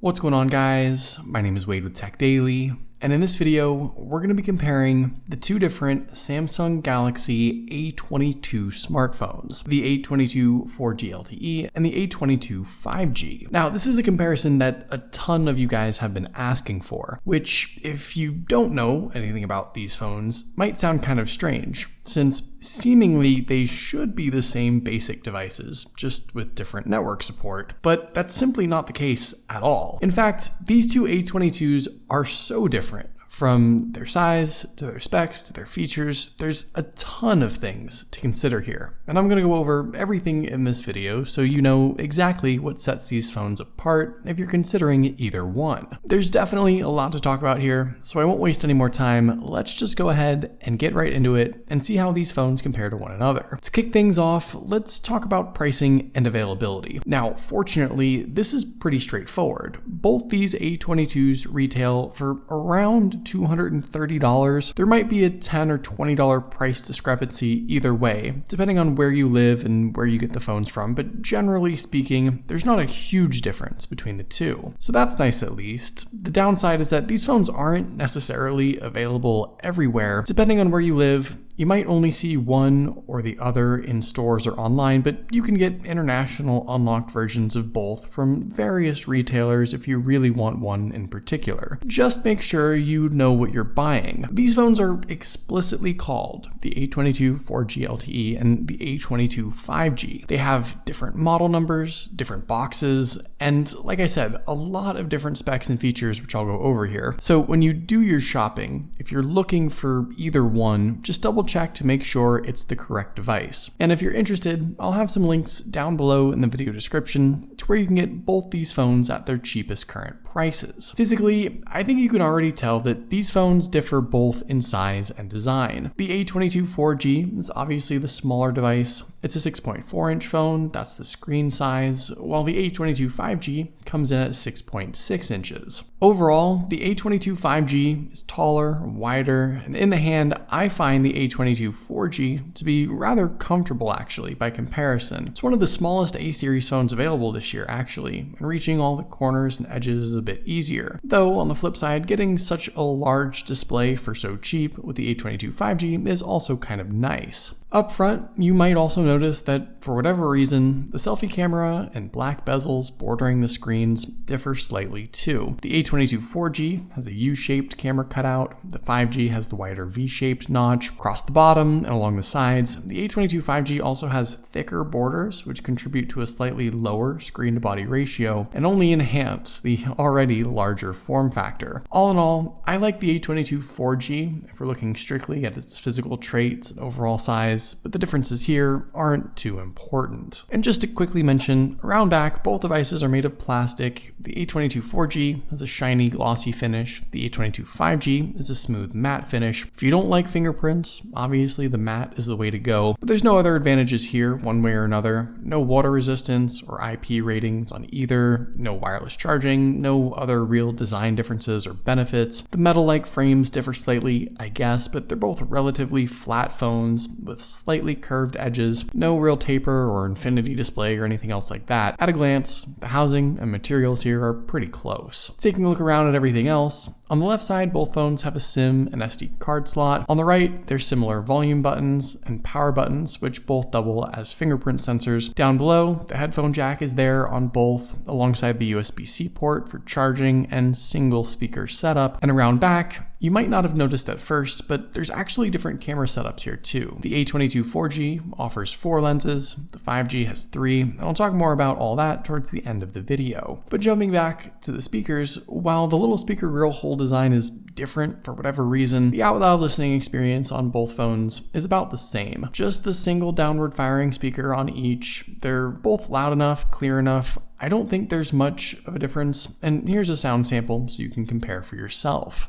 What's going on, guys? My name is Wade with TechDaily, and in this video, we're going to be comparing the two different Samsung Galaxy A22 smartphones, the A22 4G LTE and the A22 5G. Now, this is a comparison that a ton of you guys have been asking for, which, if you don't know anything about these phones, might sound kind of strange, since seemingly they should be the same basic devices, just with different network support, but that's simply not the case at all. In fact, these two A22s are so different. From their size, to their specs, to their features, there's a ton of things to consider here. And I'm going to go over everything in this video so you know exactly what sets these phones apart if you're considering either one. There's definitely a lot to talk about here, so I won't waste any more time. Let's just go ahead and get right into it and see how these phones compare to one another. To kick things off, let's talk about pricing and availability. Now, fortunately, this is pretty straightforward. Both these A22s retail for around $230. There might be a $10 or $20 price discrepancy either way, depending on where you live and where you get the phones from, but generally speaking, there's not a huge difference between the two. So that's nice at least. The downside is that these phones aren't necessarily available everywhere. Depending on where you live, you might only see one or the other in stores or online, but you can get international unlocked versions of both from various retailers if you really want one in particular. Just make sure you know what you're buying. These phones are explicitly called the A22 4G LTE and the A22 5G. They have different model numbers, different boxes, and like I said, a lot of different specs and features which I'll go over here. So when you do your shopping, if you're looking for either one, just double check to make sure it's the correct device. And if you're interested, I'll have some links down below in the video description to where you can get both these phones at their cheapest current prices. Physically, I think you can already tell that these phones differ both in size and design. The A22 4G is obviously the smaller device. It's a 6.4-inch phone, that's the screen size, while the A22 5G comes in at 6.6 inches. Overall, the A22 5G is taller, wider, and in the hand, I find the A22 4G to be rather comfortable actually by comparison. It's one of the smallest A-series phones available this year actually, and reaching all the corners and edges is a bit easier. Though on the flip side, getting such a large display for so cheap with the A22 5G is also kind of nice. Up front, you might also notice that for whatever reason, the selfie camera and black bezels bordering the screens differ slightly too. The A22 4G has a U-shaped camera cutout, the 5G has the wider V-shaped notch across the bottom and along the sides. The A22 5G also has thicker borders, which contribute to a slightly lower screen-to-body ratio and only enhance the already larger form factor. All in all, I like the A22 4G if we're looking strictly at its physical traits and overall size, but the differences here aren't too important. And just to quickly mention, around back, both devices are made of plastic. The A22 4G has a shiny, glossy finish. The A22 5G is a smooth, matte finish. If you don't like fingerprints, obviously the matte is the way to go, but there's no other advantages here one way or another. No water resistance or IP ratings on either, no wireless charging, no other real design differences or benefits. The metal-like frames differ slightly, I guess, but they're both relatively flat phones with slightly curved edges, no real taper or infinity display or anything else like that. At a glance, the housing and materials here are pretty close. Taking a look around at everything else, on the left side, both phones have a SIM and SD card slot. On the right, there's similar volume buttons and power buttons, which both double as fingerprint sensors. Down below, the headphone jack is there on both, alongside the USB-C port for charging and single speaker setup. And around back, you might not have noticed at first, but there's actually different camera setups here too. The A22 4G offers 4 lenses, the 5G has 3, and I'll talk more about all that towards the end of the video. But jumping back to the speakers, while the little speaker grill hole design is different for whatever reason, the out-loud listening experience on both phones is about the same. Just the single downward firing speaker on each. They're both loud enough, clear enough. I don't think there's much of a difference, and here's a sound sample so you can compare for yourself.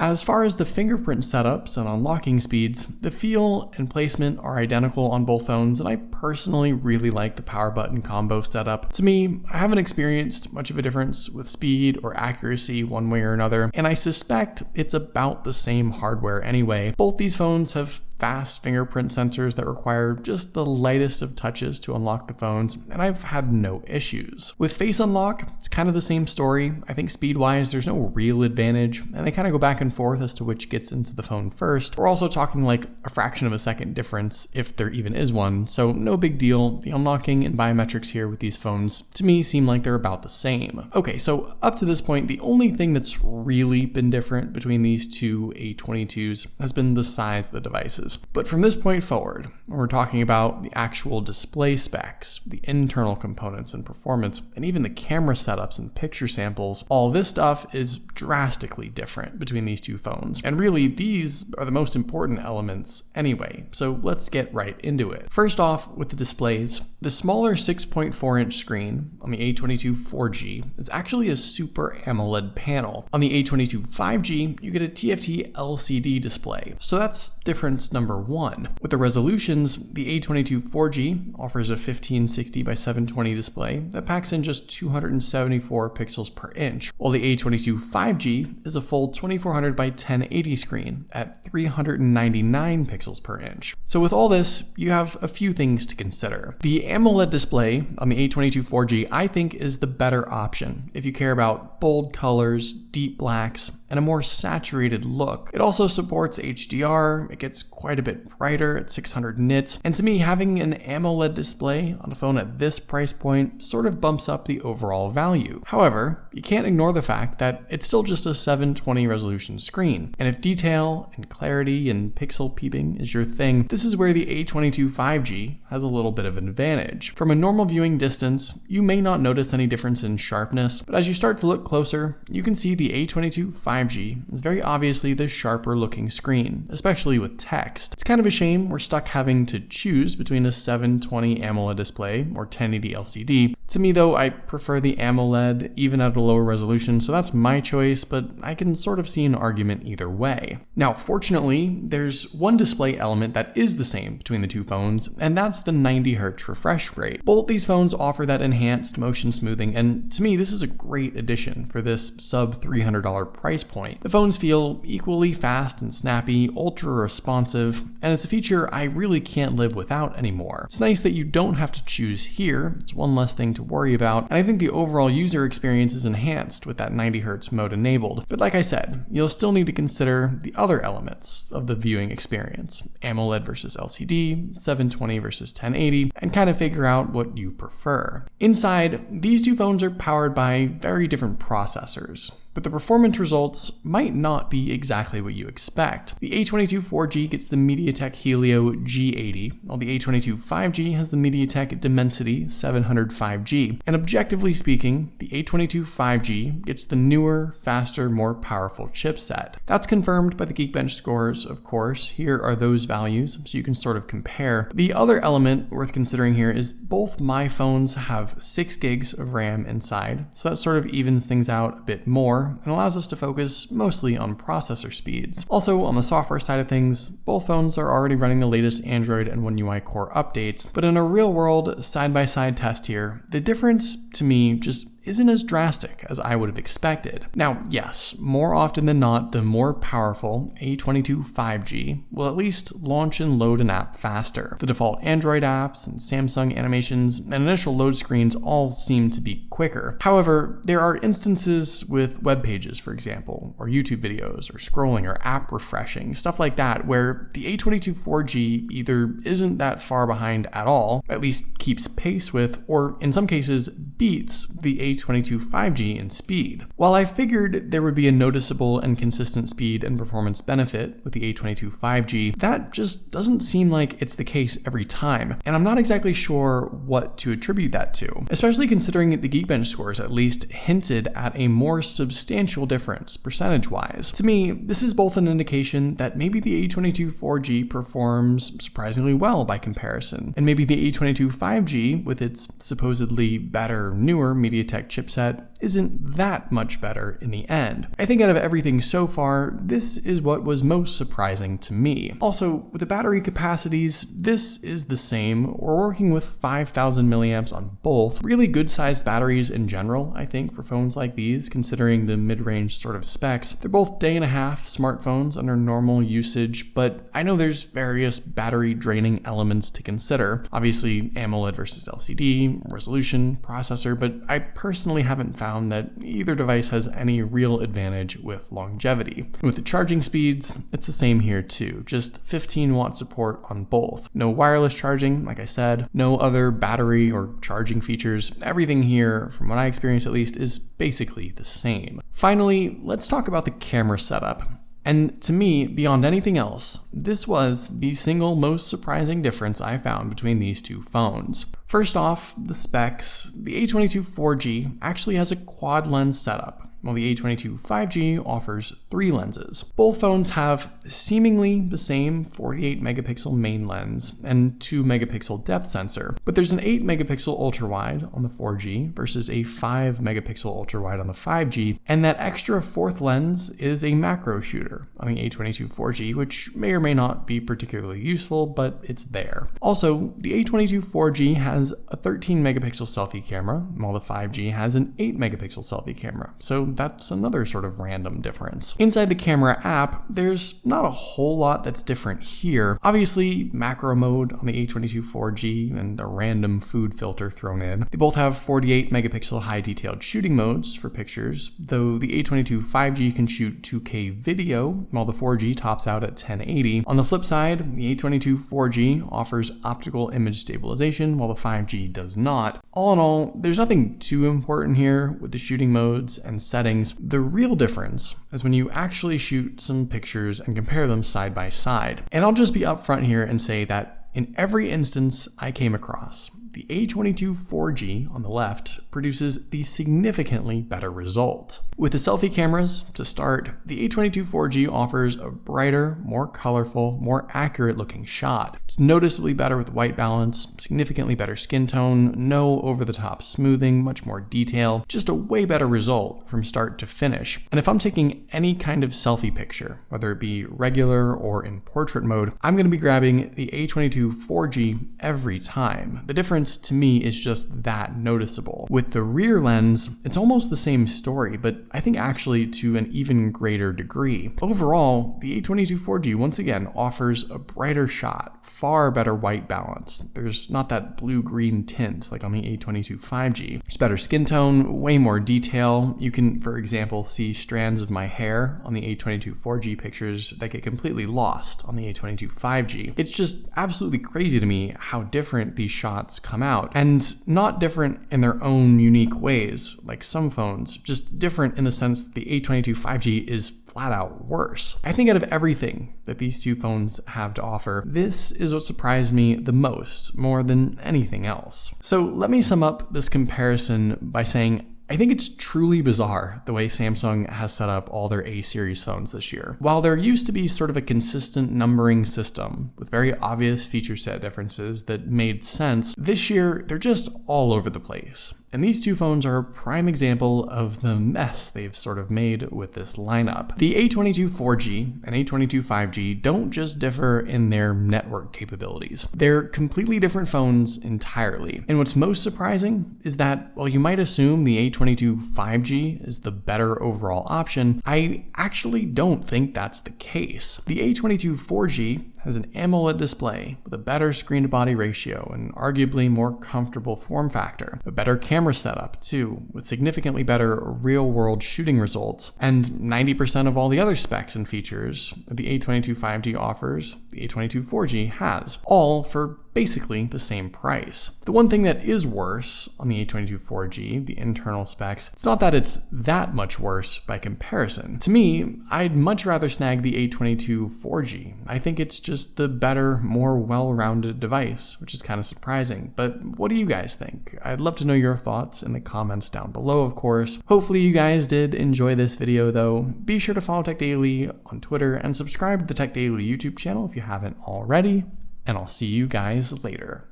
As far as the fingerprint setups and unlocking speeds, the feel and placement are identical on both phones, and I personally really like the power button combo setup. To me, I haven't experienced much of a difference with speed or accuracy one way or another, and I suspect it's about the same hardware anyway. Both these phones have fast fingerprint sensors that require just the lightest of touches to unlock the phones, and I've had no issues. With Face Unlock, it's kind of the same story. I think speed-wise, there's no real advantage, and they kind of go back and forth as to which gets into the phone first. We're also talking like a fraction of a second difference, if there even is one, so no big deal. The unlocking and biometrics here with these phones, to me, seem like they're about the same. Okay, so up to this point, the only thing that's really been different between these two A22s has been the size of the devices. But from this point forward, when we're talking about the actual display specs, the internal components and performance, and even the camera setups and picture samples, all this stuff is drastically different between these two phones. And really, these are the most important elements anyway, so let's get right into it. First off, with the displays, the smaller 6.4-inch screen on the A22 4G is actually a Super AMOLED panel. On the A22 5G, you get a TFT LCD display, so that's difference number one. With the resolutions, the A22 4G offers a 1560 by 720 display that packs in just 274 pixels per inch, while the A22 5G is a full 2400 by 1080 screen at 399 pixels per inch. So with all this, you have a few things to consider. The AMOLED display on the A22 4G, I think, is the better option if you care about bold colors, deep blacks, and a more saturated look. It also supports HDR, it gets quite a bit brighter at 600 nits, and to me, having an AMOLED display on a phone at this price point sort of bumps up the overall value. However, you can't ignore the fact that it's still just a 720 resolution screen, and if detail and clarity and pixel peeping is your thing, this is where the A22 5G has a little bit of an advantage. From a normal viewing distance, you may not notice any difference in sharpness, but as you start to look closer, you can see the A22 5G is very obviously the sharper looking screen, especially with text. It's kind of a shame we're stuck having to choose between a 720 AMOLED display or 1080 LCD. To me though, I prefer the AMOLED even at a lower resolution, so that's my choice, but I can sort of see an argument either way. Now, fortunately, there's one display element that is the same between the two phones, and that's the 90Hz refresh rate. Both these phones offer that enhanced motion smoothing, and to me, this is a great addition for this sub $300 price point. The phones feel equally fast and snappy, ultra responsive, and it's a feature I really can't live without anymore. It's nice that you don't have to choose here, it's one less thing to worry about, and I think the overall user experience is enhanced with that 90Hz mode enabled. But like I said, you'll still need to consider the other elements of the viewing experience, AMOLED versus LCD, 720 versus 1080, and kind of figure out what you prefer. Inside, these two phones are powered by very different processors, but the performance results might not be exactly what you expect. The A22 4G gets the MediaTek Helio G80, while the A22 5G has the MediaTek Dimensity 700 5G. And objectively speaking, the A22 5G gets the newer, faster, more powerful chipset. That's confirmed by the Geekbench scores, of course. Here are those values, so you can sort of compare. The other element worth considering here is both my phones have 6 gigs of RAM inside, so that sort of evens things out a bit more and allows us to focus mostly on processor speeds. Also, on the software side of things, both phones are already running the latest Android and One UI Core updates, but in a real-world side-by-side test here, the difference to me just isn't as drastic as I would have expected. Now, yes, more often than not, the more powerful A22 5G will at least launch and load an app faster. The default Android apps and Samsung animations and initial load screens all seem to be quicker. However, there are instances with web pages, for example, or YouTube videos, or scrolling, or app refreshing, stuff like that, where the A22 4G either isn't that far behind at all, at least keeps pace with, or in some cases beats the A22 5G in speed. While I figured there would be a noticeable and consistent speed and performance benefit with the A22 5G, that just doesn't seem like it's the case every time, and I'm not exactly sure what to attribute that to, especially considering the Geekbench scores at least hinted at a more substantial difference percentage-wise. To me, this is both an indication that maybe the A22 4G performs surprisingly well by comparison, and maybe the A22 5G, with its supposedly better, newer MediaTek chipset, isn't that much better in the end. I think out of everything so far, this is what was most surprising to me. Also, with the battery capacities, this is the same. We're working with 5,000 milliamps on both. Really good sized batteries in general, I think, for phones like these, considering the mid-range sort of specs. They're both day-and-a-half smartphones under normal usage, but I know there's various battery draining elements to consider. Obviously, AMOLED versus LCD, resolution, processor, but I personally haven't found that either device has any real advantage with longevity. With the charging speeds, it's the same here too, just 15 watt support on both. No wireless charging, like I said, no other battery or charging features. Everything here, from what I experienced at least, is basically the same. Finally, let's talk about the camera setup. And to me, beyond anything else, this was the single most surprising difference I found between these two phones. First off, the specs. The A22 4G actually has a quad lens setup, while the A22 5G offers 3 lenses. Both phones have seemingly the same 48 megapixel main lens and 2 megapixel depth sensor, but there's an 8 megapixel ultra-wide on the 4G versus a 5 megapixel ultra-wide on the 5G, and that extra 4th lens is a macro shooter on the A22 4G, which may or may not be particularly useful, but it's there. Also, the A22 4G has a 13 megapixel selfie camera, while the 5G has an 8 megapixel selfie camera, so that's another sort of random difference. Inside the camera app, there's not a whole lot that's different here. Obviously, macro mode on the A22 4G and a random food filter thrown in. They both have 48 megapixel high detailed shooting modes for pictures, though the A22 5G can shoot 2K video, while the 4G tops out at 1080. On the flip side, the A22 4G offers optical image stabilization, while the 5G does not. All in all, there's nothing too important here with the shooting modes and settings. The real difference is when you actually shoot some pictures and compare them side by side. And I'll just be upfront here and say that in every instance I came across, the A22 4G on the left produces the significantly better result. With the selfie cameras, to start, the A22 4G offers a brighter, more colorful, more accurate looking shot. It's noticeably better with white balance, significantly better skin tone, no over-the-top smoothing, much more detail, just a way better result from start to finish. And if I'm taking any kind of selfie picture, whether it be regular or in portrait mode, I'm going to be grabbing the A22 4G every time. The difference to me is just that noticeable. With the rear lens, it's almost the same story, but I think actually to an even greater degree. Overall, the A22 4G once again offers a brighter shot, far better white balance. There's not that blue-green tint like on the A22 5G. There's better skin tone, way more detail. You can, for example, see strands of my hair on the A22 4G pictures that get completely lost on the A22 5G. It's just absolutely crazy to me how different these shots come out, and not different in their own unique ways like some phones, just different in the sense that the A22 5G is flat out worse. I think out of everything that these two phones have to offer, this is what surprised me the most, more than anything else. So let me sum up this comparison by saying I think it's truly bizarre the way Samsung has set up all their A-series phones this year. While there used to be sort of a consistent numbering system with very obvious feature set differences that made sense, this year they're just all over the place. And these two phones are a prime example of the mess they've sort of made with this lineup. The A22 4G and A22 5G don't just differ in their network capabilities. They're completely different phones entirely. And what's most surprising is that while you might assume the A22 5G is the better overall option, I actually don't think that's the case. The A22 4G has an AMOLED display with a better screen-to-body ratio and arguably more comfortable form factor, a better camera setup too, with significantly better real-world shooting results, and 90% of all the other specs and features that the A22 5G offers, the A22 4G has, all for basically the same price. The one thing that is worse on the A22 4G, the internal specs, it's not that it's that much worse by comparison. To me, I'd much rather snag the A22 4G. I think it's just the better, more well-rounded device, which is kind of surprising. But what do you guys think? I'd love to know your thoughts in the comments down below, of course. Hopefully you guys did enjoy this video though. Be sure to follow TechDaily on Twitter and subscribe to the TechDaily YouTube channel if you haven't already. And I'll see you guys later.